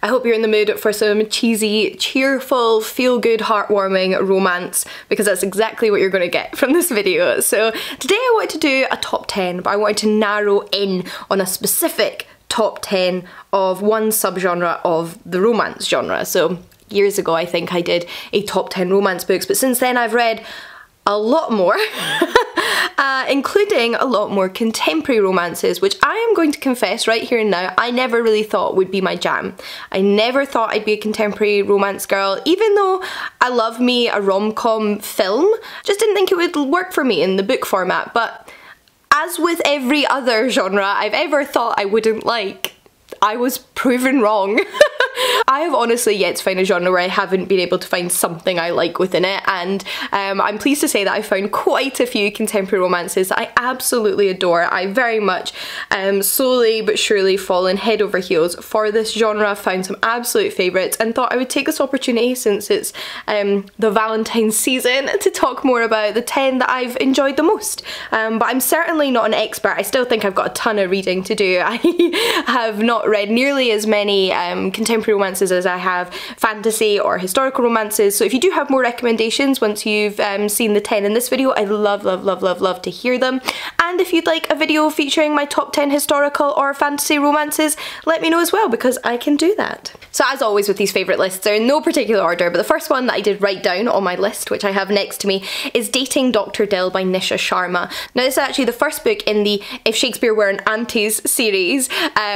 I hope you're in the mood for some cheesy, cheerful, feel-good, heartwarming romance, because that's exactly what you're going to get from this video. So today I wanted to do a top 10, but I wanted to narrow in on a specific top 10 of one subgenre of the romance genre. So years ago I think I did a top 10 romance books, but since then I've read a lot more, including a lot more contemporary romances, which I am going to confess right here and now, I never really thought would be my jam. I never thought I'd be a contemporary romance girl, even though I love me a rom-com film. Just didn't think it would work for me in the book format, but as with every other genre I've ever thought I wouldn't like, I was proven wrong. I have honestly yet to find a genre where I haven't been able to find something I like within it, and I'm pleased to say that I found quite a few contemporary romances that I absolutely adore. I very much slowly but surely fallen head over heels for this genre, found some absolute favourites, and thought I would take this opportunity, since it's the Valentine's season, to talk more about the 10 that I've enjoyed the most. But I'm certainly not an expert. I still think I've got a ton of reading to do. I have not read nearly as many contemporary romances as I have fantasy or historical romances, so if you do have more recommendations once you've seen the 10 in this video, I'd love to hear them. And if you'd like a video featuring my top 10 historical or fantasy romances, let me know as well, because I can do that. So as always with these favourite lists, they're in no particular order, but the first one that I did write down on my list, which I have next to me, is Dating Dr Dell by Nisha Sharma. Now this is actually the first book in the If Shakespeare Were an Aunties series,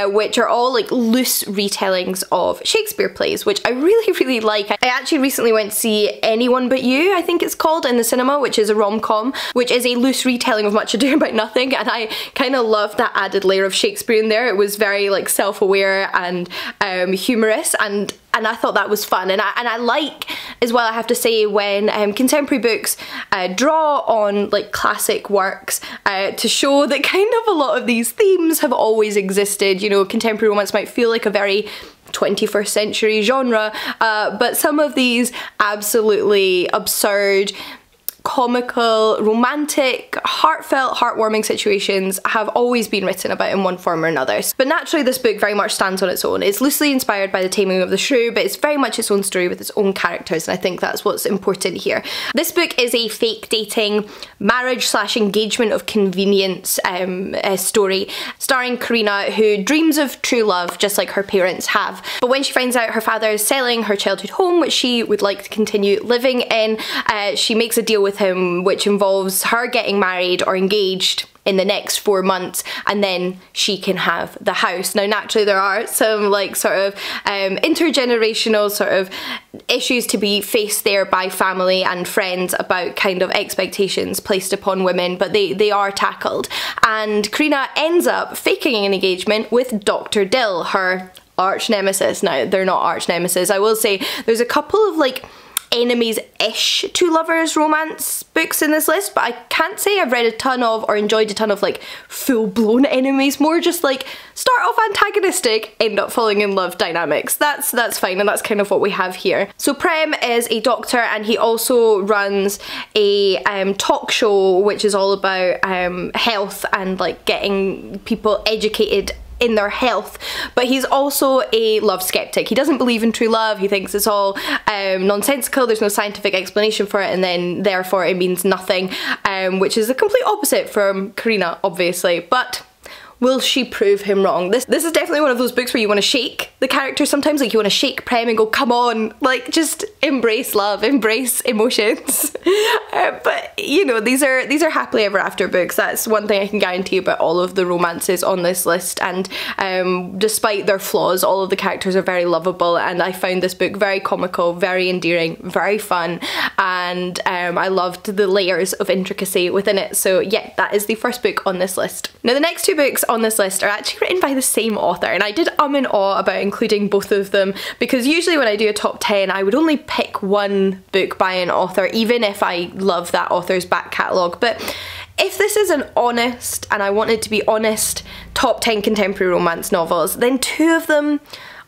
which are all like loose retellings of Shakespeare plays, which I really like. I actually recently went to see Anyone But You, I think it's called, in the cinema, which is a rom-com, which is a loose retelling of Much Ado About Nothing, and I kind of loved that added layer of Shakespeare in there. It was very like self-aware and humorous, and I thought that was fun, and I like as well, I have to say, when contemporary books draw on like classic works to show that kind of a lot of these themes have always existed. You know, contemporary romance might feel like a very 21st century genre, but some of these absolutely absurd, comical, romantic, heartfelt, heartwarming situations have always been written about in one form or another. But naturally this book very much stands on its own. It's loosely inspired by The Taming of the Shrew, but it's very much its own story with its own characters, and I think that's what's important here. This book is a fake dating, marriage/engagement of convenience story, starring Karina, who dreams of true love just like her parents have. But when she finds out her father is selling her childhood home, which she would like to continue living in, she makes a deal with him which involves her getting married or engaged in the next 4 months, and then she can have the house. Now naturally there are some like sort of intergenerational sort of issues to be faced there by family and friends about kind of expectations placed upon women, but they are tackled, and Karina ends up faking an engagement with Dr Dell, her arch nemesis. Now they're not arch nemesis. I will say there's a couple of like enemies-ish to lovers romance books in this list, but I can't say I've read a ton of or enjoyed a ton of like full-blown enemies, more just like start off antagonistic, end up falling in love dynamics. That's fine, and that's kind of what we have here. So Prem is a doctor, and he also runs a talk show which is all about health and like getting people educated in their health, but he's also a love skeptic. He doesn't believe in true love. He thinks it's all nonsensical, there's no scientific explanation for it, and then therefore it means nothing, which is the complete opposite from Karina, obviously. But will she prove him wrong? This is definitely one of those books where you want to shake the character sometimes, like you want to shake Prem and go, come on, like just embrace love, embrace emotions. But you know, these are happily ever after books. That's one thing I can guarantee about all of the romances on this list, and despite their flaws, all of the characters are very lovable, and I found this book very comical, very endearing, very fun, and I loved the layers of intricacy within it. So yeah, that is the first book on this list. Now the next two books on this list are actually written by the same author, and I did and awe about including both of them, because usually when I do a top 10 I would only pick one book by an author, even if I love that author's back catalogue. But if this is an honest, and I wanted to be honest, top 10 contemporary romance novels, then two of them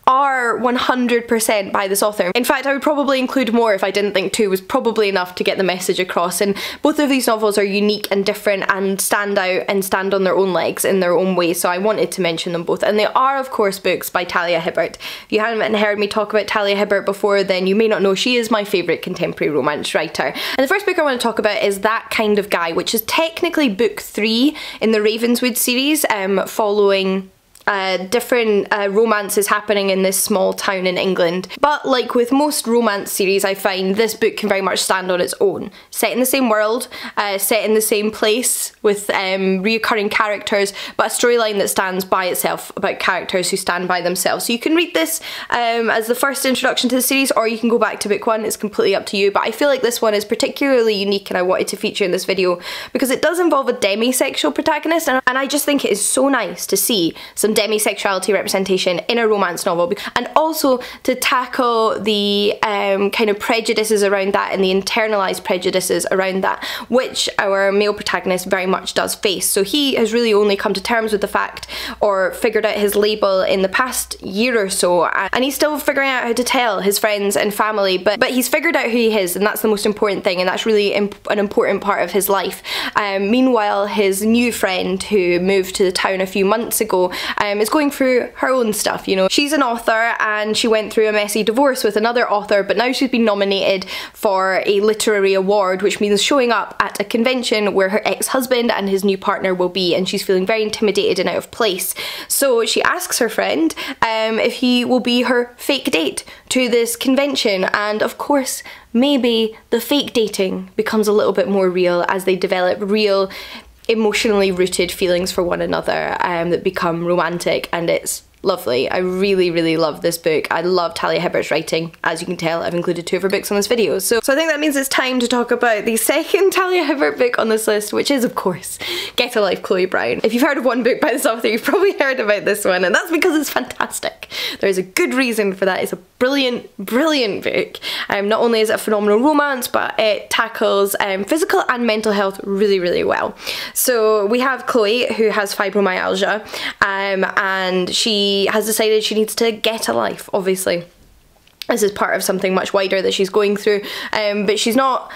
are 100% by this author. In fact, I would probably include more if I didn't think 2 was probably enough to get the message across, and both of these novels are unique and different and stand out and stand on their own legs in their own way, so I wanted to mention them both. And they are, of course, books by Talia Hibbert. If you haven't heard me talk about Talia Hibbert before, then you may not know she is my favourite contemporary romance writer. And the first book I want to talk about is That Kind of Guy, which is technically book 3 in the Ravenswood series, following different romances happening in this small town in England. But like with most romance series, I find this book can very much stand on its own. Set in the same world, set in the same place, with reoccurring characters, but a storyline that stands by itself about characters who stand by themselves. So you can read this as the first introduction to the series, or you can go back to book 1, it's completely up to you. But I feel like this one is particularly unique and I wanted to feature in this video because it does involve a demisexual protagonist, and I just think it is so nice to see some demisexuality representation in a romance novel, and also to tackle the kind of prejudices around that and the internalised prejudices around that, which our male protagonist very much does face. So he has really only come to terms with the fact, or figured out his label in the past year or so, and he's still figuring out how to tell his friends and family, but he's figured out who he is, and that's the most important thing, and that's really an important part of his life. Meanwhile, his new friend who moved to the town a few months ago is going through her own stuff, you know. She's an author and she went through a messy divorce with another author, but now she's been nominated for a literary award, which means showing up at a convention where her ex-husband and his new partner will be, and she's feeling very intimidated and out of place. So she asks her friend if he will be her fake date to this convention, and of course maybe the fake dating becomes a little bit more real as they develop real emotionally rooted feelings for one another that become romantic, and it's lovely. I really, really love this book. I love Talia Hibbert's writing. As you can tell, I've included 2 of her books on this video. So I think that means it's time to talk about the second Talia Hibbert book on this list, which is, of course, Get a Life, Chloe Brown. If you've heard of one book by this author, you've probably heard about this one, and that's because it's fantastic. There's a good reason for that. It's a brilliant, brilliant book. Not only is it a phenomenal romance, but it tackles physical and mental health really, really well. So we have Chloe, who has fibromyalgia, and she has decided she needs to get a life, obviously. This is part of something much wider that she's going through, but she's not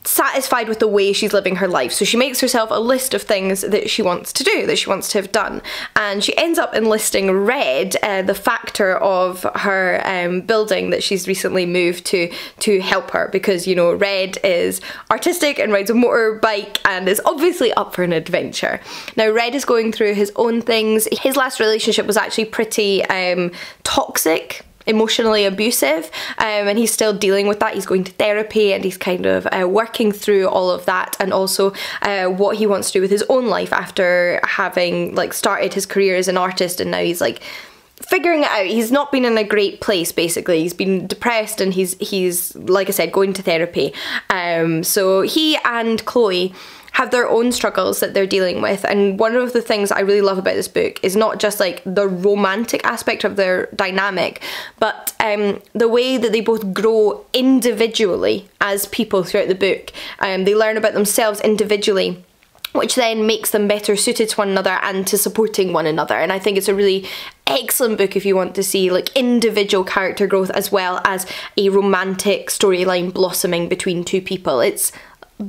satisfied with the way she's living her life, so she makes herself a list of things that she wants to do, that she wants to have done, and she ends up enlisting Red, the factor of her building that she's recently moved to help her, because, you know, Red is artistic and rides a motorbike and is obviously up for an adventure. Now Red is going through his own things. His last relationship was actually pretty toxic, emotionally abusive, and he's still dealing with that. He's going to therapy and he's kind of working through all of that, and also what he wants to do with his own life after having like started his career as an artist, and now he's like figuring it out. He's not been in a great place, basically. He's been depressed, and he's like I said, going to therapy. So he and Chloe have their own struggles that they're dealing with, and one of the things I really love about this book is not just like the romantic aspect of their dynamic, but the way that they both grow individually as people throughout the book. They learn about themselves individually, which then makes them better suited to one another and to supporting one another. And I think it's a really excellent book if you want to see like individual character growth as well as a romantic storyline blossoming between 2 people. It's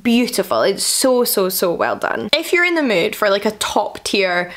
beautiful. It's so, so, so well done. If you're in the mood for like a top tier,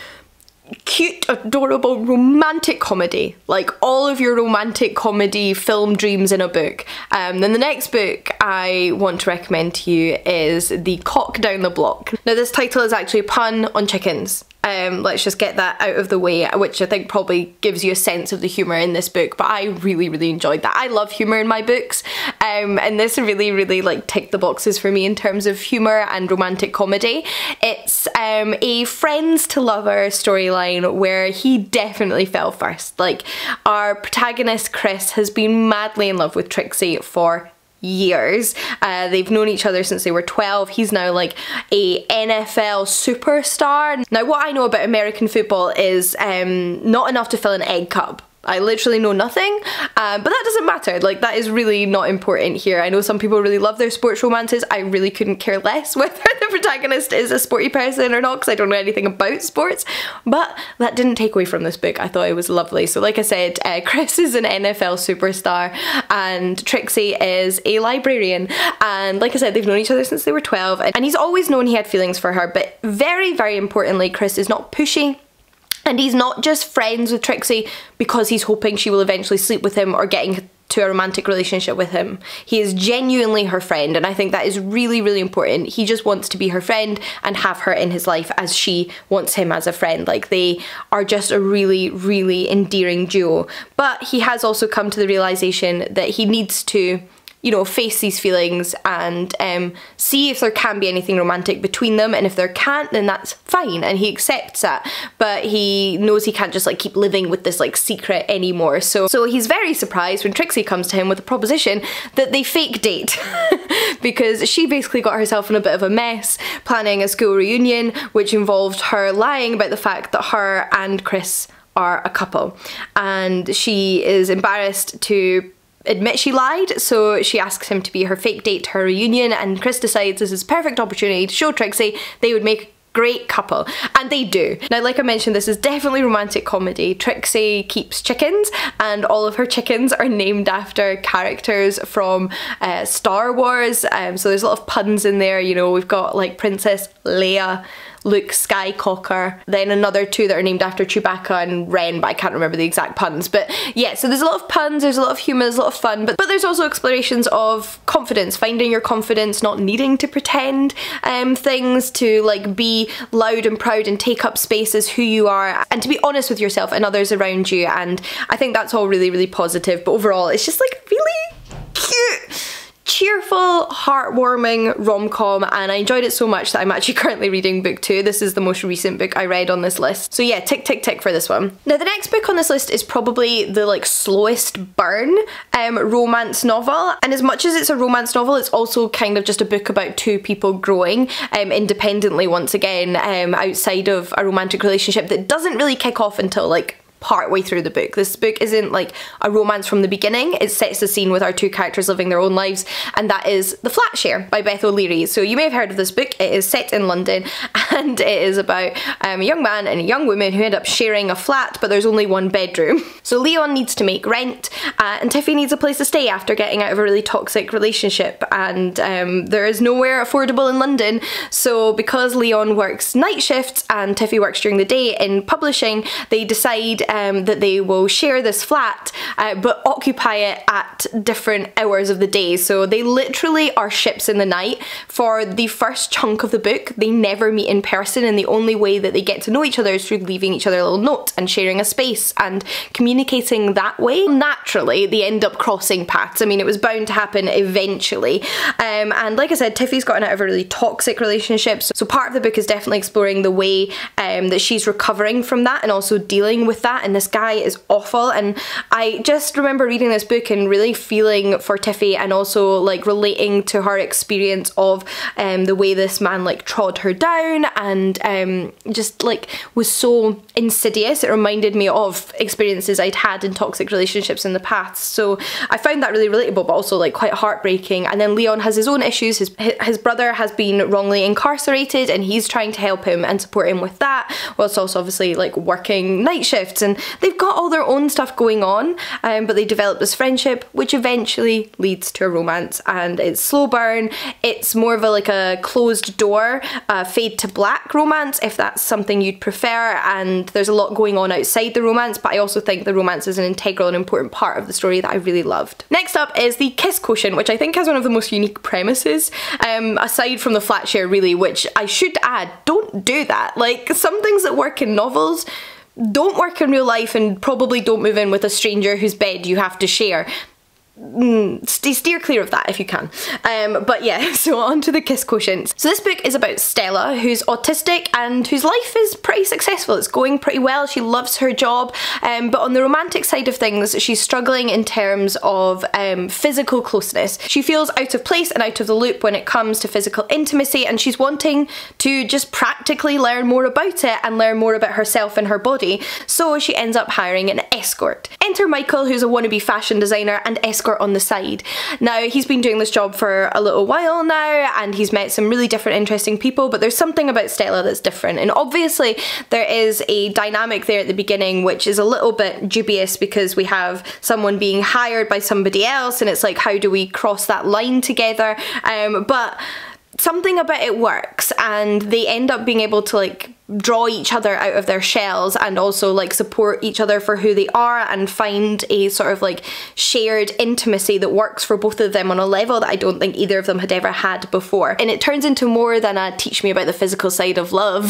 cute, adorable romantic comedy, like all of your romantic comedy film dreams in a book, then the next book I want to recommend to you is The Cock Down the Block. Now this title is actually a pun on chickens. Let's just get that out of the way, which I think probably gives you a sense of the humour in this book, but I really, really enjoyed that. I love humour in my books, and this really, really like ticked the boxes for me in terms of humour and romantic comedy. It's a friends to lover storyline where he definitely fell first. Like, our protagonist Chris has been madly in love with Trixie for years. They've known each other since they were 12. He's now like a NFL superstar. Now what I know about American football is not enough to fill an egg cup. I literally know nothing, but that doesn't matter. Like, that is really not important here. I know some people really love their sports romances. I really couldn't care less whether the protagonist is a sporty person or not, because I don't know anything about sports, but that didn't take away from this book. I thought it was lovely. So like I said, Chris is an NFL superstar and Trixie is a librarian, and like I said, they've known each other since they were 12, and he's always known he had feelings for her, but very, very importantly, Chris is not pushy. And he's not just friends with Trixie because he's hoping she will eventually sleep with him or getting to a romantic relationship with him. He is genuinely her friend, and I think that is really, really important. He just wants to be her friend and have her in his life as she wants him as a friend. Like, they are just a really, really endearing duo. But he has also come to the realization that he needs to, you know, face these feelings and see if there can be anything romantic between them, and if there can't, then that's fine, and he accepts that, but he knows he can't just like keep living with this like secret anymore. So he's very surprised when Trixie comes to him with a proposition that they fake date because she basically got herself in a bit of a mess planning a school reunion, which involved her lying about the fact that her and Chris are a couple, and she is embarrassed to admit she lied, so she asks him to be her fake date to her reunion, and Chris decides this is a perfect opportunity to show Trixie they would make a great couple, and they do. Now, like I mentioned, this is definitely romantic comedy. Trixie keeps chickens, and all of her chickens are named after characters from Star Wars, so there's a lot of puns in there. You know, we've got like Princess Leia, Luke Skycocker, then another two that are named after Chewbacca and Ren, but I can't remember the exact puns. But yeah, so there's a lot of puns, there's a lot of humour, there's a lot of fun, but there's also explorations of confidence, finding your confidence, not needing to pretend things, to like be loud and proud and take up space as who you are, and to be honest with yourself and others around you, and I think that's all really, really positive. But overall, it's just like really cute, cheerful, heartwarming rom-com, and I enjoyed it so much that I'm actually currently reading book 2. This is the most recent book I read on this list. So yeah, tick tick tick for this one. Now, the next book on this list is probably the like slowest burn romance novel, and as much as it's a romance novel, it's also kind of just a book about two people growing independently once again, outside of a romantic relationship that doesn't really kick off until like partway through the book. This book isn't like a romance from the beginning. It sets the scene with our two characters living their own lives, and that is The Flat Share by Beth O'Leary. So you may have heard of this book. It is set in London, and it is about a young man and a young woman who end up sharing a flat, but there's only one bedroom. So Leon needs to make rent, and Tiffy needs a place to stay after getting out of a really toxic relationship, and there is nowhere affordable in London. So because Leon works night shifts and Tiffy works during the day in publishing, they decide that they will share this flat but occupy it at different hours of the day. So they literally are ships in the night. For the first chunk of the book, they never meet in person, and the only way that they get to know each other is through leaving each other little notes and sharing a space and communicating that way. Naturally, they end up crossing paths. I mean, it was bound to happen eventually. And like I said, Tiffy's gotten out of a really toxic relationship, so part of the book is definitely exploring the way that she's recovering from that and also dealing with that, and this guy is awful. And I just remember reading this book and really feeling for Tiffy, and also like relating to her experience of the way this man like trod her down and just like was so insidious. It reminded me of experiences I'd had in toxic relationships in the past, so I found that really relatable, but also like quite heartbreaking. And then Leon has his own issues. His brother has been wrongly incarcerated, and he's trying to help him and support him with that, whilst also obviously like working night shifts, and they've got all their own stuff going on, but they develop this friendship which eventually leads to a romance. And it's slow burn. It's more of a like a closed door fade to black romance, if that's something you'd prefer, and there's a lot going on outside the romance, but I also think the romance is an integral and important part of the story that I really loved. Next up is the Kissction, which I think has one of the most unique premises, aside from The Flat Share really, which I should add, don't do that. Like, some things that work in novels don't work in real life, and probably don't move in with a stranger whose bed you have to share. steer clear of that if you can. But yeah, so on to the kiss quotients. So this book is about Stella, who's autistic and whose life is pretty successful. It's going pretty well. She loves her job, but on the romantic side of things, she's struggling in terms of physical closeness. She feels out of place and out of the loop when it comes to physical intimacy, and she's wanting to just practically learn more about it and learn more about herself and her body, so she ends up hiring an escort. Enter Michael, who's a wannabe fashion designer and escort on the side. Now, he's been doing this job for a little while now, and he's met some really different interesting people, but there's something about Stella that's different, and obviously there is a dynamic there at the beginning which is a little bit dubious, because we have someone being hired by somebody else, and it's like, how do we cross that line together? But something about it works, and they end up being able to like draw each other out of their shells and also like support each other for who they are and find a sort of like shared intimacy that works for both of them on a level that I don't think either of them had ever had before. And it turns into more than a teach me about the physical side of love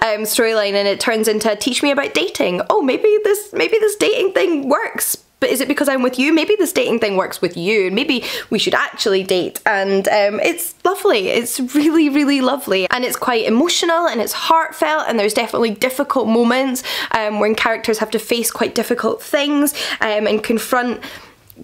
storyline, and it turns into a teach me about dating. Oh, maybe this dating thing works. But is it because I'm with you? Maybe this dating thing works with you. Maybe we should actually date. And it's lovely. It's really, really lovely. And it's quite emotional and it's heartfelt, and there's definitely difficult moments when characters have to face quite difficult things and confront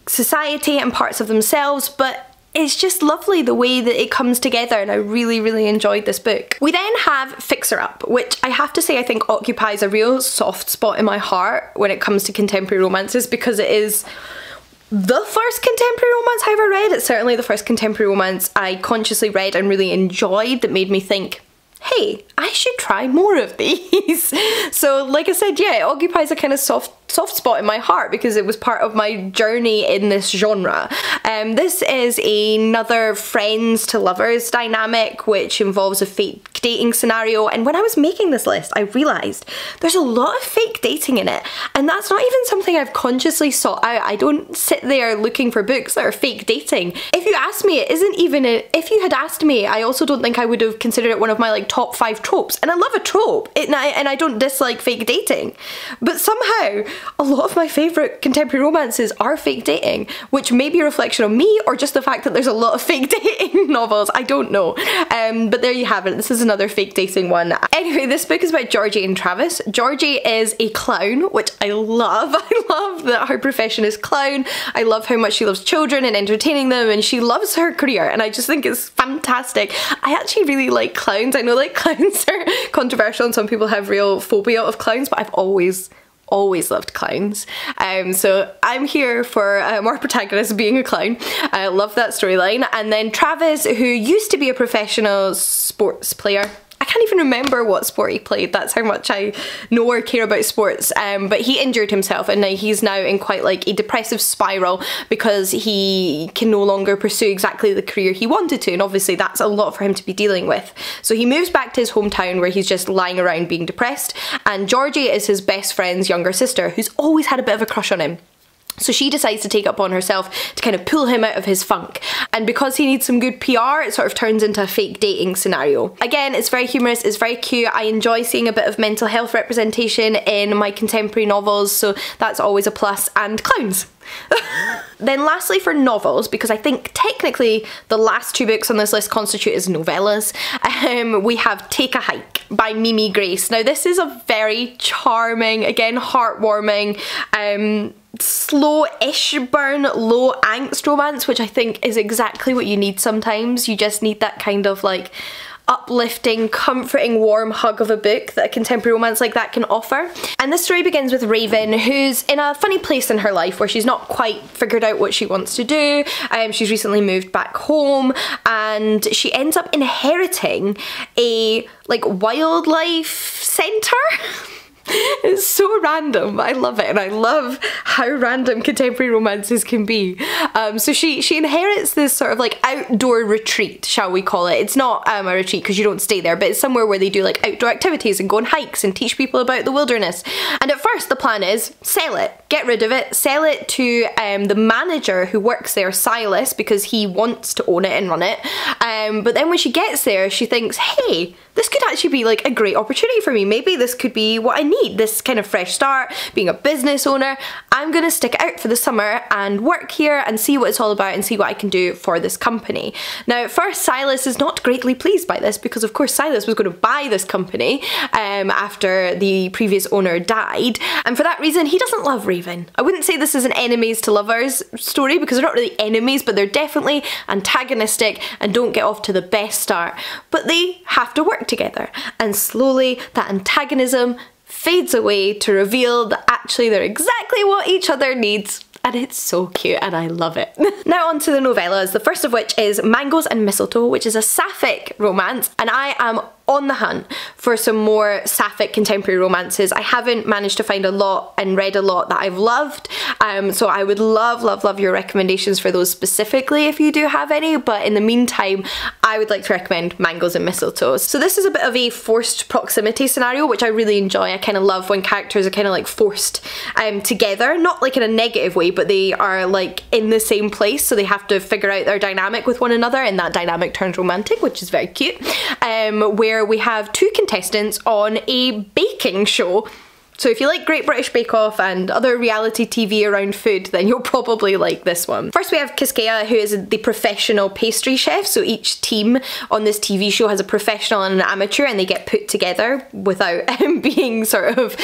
society and parts of themselves. But it's just lovely the way that it comes together, and I really, really enjoyed this book. We then have Fixer Up, which I have to say I think occupies a real soft spot in my heart when it comes to contemporary romances, because it is the first contemporary romance I ever read. It's certainly the first contemporary romance I consciously read and really enjoyed that made me think, hey, I should try more of these. So like I said, yeah, it occupies a kind of soft spot in my heart because it was part of my journey in this genre. This is another friends to lovers dynamic which involves a fake dating scenario, and when I was making this list I realised there's a lot of fake dating in it, and that's not even something I've consciously sought out. I don't sit there looking for books that are fake dating. If you ask me, it isn't even if you had asked me, I also don't think I would have considered it one of my like top 5 tropes, and I love a trope and I don't dislike fake dating, but somehow a lot of my favourite contemporary romances are fake dating, which may be a reflection on me or just the fact that there's a lot of fake dating novels, I don't know. But there you have it, this is another fake dating one. Anyway, this book is about Georgie and Travis. Georgie is a clown, which I love. I love that her profession is clown. I love how much she loves children and entertaining them, and she loves her career, and I just think it's fantastic. I actually really like clowns. I know like clowns are controversial and some people have real phobia of clowns, but I've always loved clowns. So I'm here for our protagonist being a clown. I love that storyline. And then Travis, who used to be a professional sports player. I can't even remember what sport he played, that's how much I know or care about sports, but he injured himself, and he's now in quite like a depressive spiral because he can no longer pursue exactly the career he wanted to, and obviously that's a lot for him to be dealing with. So he moves back to his hometown where he's just lying around being depressed, and Georgie is his best friend's younger sister who's always had a bit of a crush on him. So she decides to take it upon herself to kind of pull him out of his funk. And because he needs some good PR, it sort of turns into a fake dating scenario. Again, it's very humorous, it's very cute. I enjoy seeing a bit of mental health representation in my contemporary novels, so that's always a plus. And clowns. Then lastly for novels, because I think technically the last 2 books on this list constitute as novellas, we have Take a Hike by Mimi Grace. Now this is a very charming, again heartwarming, slow-ish burn, low angst romance, which I think is exactly what you need sometimes. You just need that kind of like uplifting, comforting, warm hug of a book that a contemporary romance like that can offer. And this story begins with Raven, who's in a funny place in her life where she's not quite figured out what she wants to do. She's recently moved back home, and she ends up inheriting a like wildlife centre. It's so random. I love it, and I love how random contemporary romances can be. So she inherits this sort of like outdoor retreat, shall we call it. It's not a retreat because you don't stay there, but it's somewhere where they do like outdoor activities and go on hikes and teach people about the wilderness. And at first the plan is sell it, get rid of it, sell it to the manager who works there, Silas, because he wants to own it and run it. But then when she gets there, she thinks, hey, this could actually be like a great opportunity for me. Maybe this could be what I need need, this kind of fresh start, being a business owner. I'm gonna stick it out for the summer and work here and see what it's all about and see what I can do for this company. Now at first Silas is not greatly pleased by this because of course Silas was going to buy this company after the previous owner died, and for that reason he doesn't love Raven. I wouldn't say this is an enemies to lovers story because they're not really enemies, but they're definitely antagonistic and don't get off to the best start. But they have to work together, and slowly that antagonism fades away to reveal that actually they're exactly what each other needs. And it's so cute and I love it. Now on to the novellas, the first of which is Mangoes and Mistletoe, which is a sapphic romance, and I am on the hunt for some more sapphic contemporary romances. I haven't managed to find a lot and read a lot that I've loved, so I would love your recommendations for those specifically if you do have any, but in the meantime I would like to recommend Mangoes and Mistletoe. So this is a bit of a forced proximity scenario, which I really enjoy. I kind of love when characters are kind of like forced together, not like in a negative way, but they are like in the same place, so they have to figure out their dynamic with one another, and that dynamic turns romantic, which is very cute. Where we have two contestants on a baking show. So if you like Great British Bake Off and other reality TV around food, then you'll probably like this one. First we have Kissction, who is the professional pastry chef. So each team on this TV show has a professional and an amateur, and they get put together without being sort of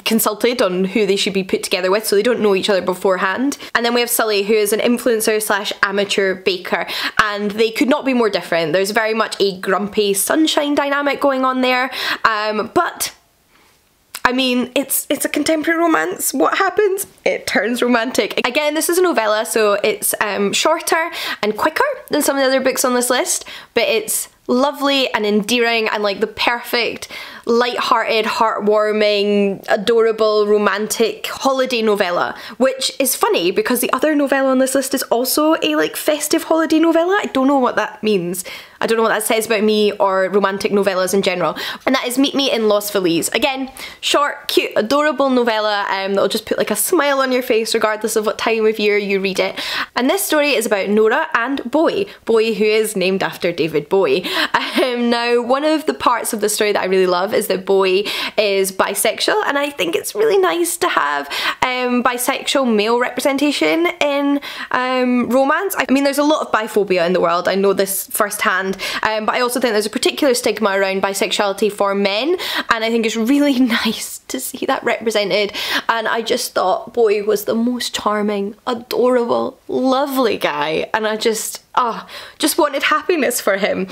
consulted on who they should be put together with, so they don't know each other beforehand. And then we have Sully, who is an influencer slash amateur baker, and they could not be more different. There's very much a grumpy sunshine dynamic going on there, but I mean, it's a contemporary romance. What happens? It turns romantic. Again, this is a novella, so it's shorter and quicker than some of the other books on this list, but it's lovely and endearing and like the perfect light-hearted, heartwarming, adorable, romantic holiday novella, which is funny because the other novella on this list is also a like festive holiday novella. I don't know what that means. I don't know what that says about me or romantic novellas in general. And that is Meet Me in Los Feliz. Again, short, cute, adorable novella that'll just put like a smile on your face regardless of what time of year you read it. And this story is about Nora and Bowie. Bowie, who is named after David Bowie. Now, one of the parts of the story that I really love is that Bowie is bisexual, and I think it's really nice to have bisexual male representation in romance. I mean, there's a lot of biphobia in the world, I know this firsthand, but I also think there's a particular stigma around bisexuality for men, and I think it's really nice to see that represented. And I just thought Bowie was the most charming, adorable, lovely guy, and I just wanted happiness for him,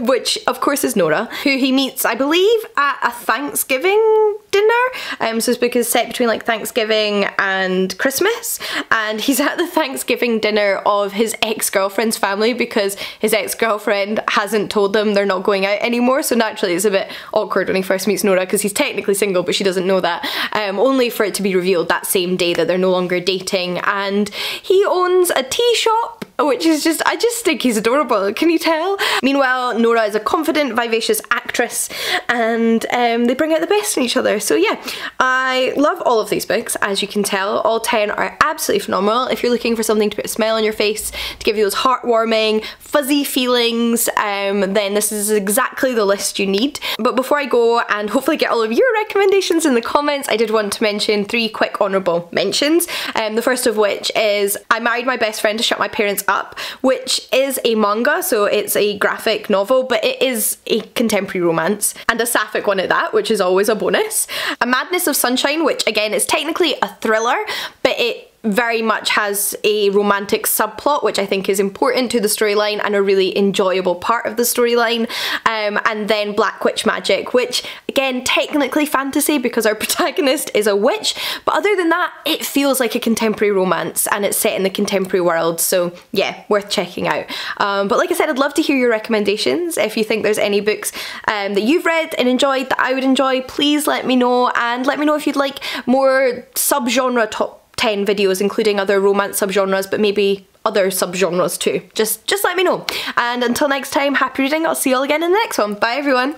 which of course is Nora, who he meets, I believe, at a Thanksgiving dinner. So this book is set between like Thanksgiving and Christmas, and he's at the Thanksgiving dinner of his ex-girlfriend's family because his ex-girlfriend hasn't told them they're not going out anymore, so naturally it's a bit awkward when he first meets Nora because he's technically single but she doesn't know that, only for it to be revealed that same day that they're no longer dating. And he owns a tea shop, which is just, I just think he's adorable, can you tell? Meanwhile, Nora is a confident, vivacious actress, and they bring out the best in each other. So yeah, I love all of these books, as you can tell. All 10 are absolutely phenomenal. If you're looking for something to put a smile on your face, to give you those heartwarming, fuzzy feelings, then this is exactly the list you need. But before I go and hopefully get all of your recommendations in the comments, I did want to mention 3 quick honourable mentions. The first of which is I Married My Best Friend to Shut My Parents Up, which is a manga, so it's a graphic novel, but it is a contemporary romance, and a sapphic one at that, which is always a bonus. A Madness of Sunshine, which again is technically a thriller, but it very much has a romantic subplot, which I think is important to the storyline and a really enjoyable part of the storyline. And then Black Witch Magic, which again technically fantasy because our protagonist is a witch, but other than that it feels like a contemporary romance and it's set in the contemporary world, so yeah, worth checking out. But like I said, I'd love to hear your recommendations. If you think there's any books that you've read and enjoyed that I would enjoy, please let me know, and let me know if you'd like more subgenre top 10 videos including other romance subgenres, but maybe other subgenres too. Just let me know. And until next time, happy reading. I'll see you all again in the next one. Bye everyone.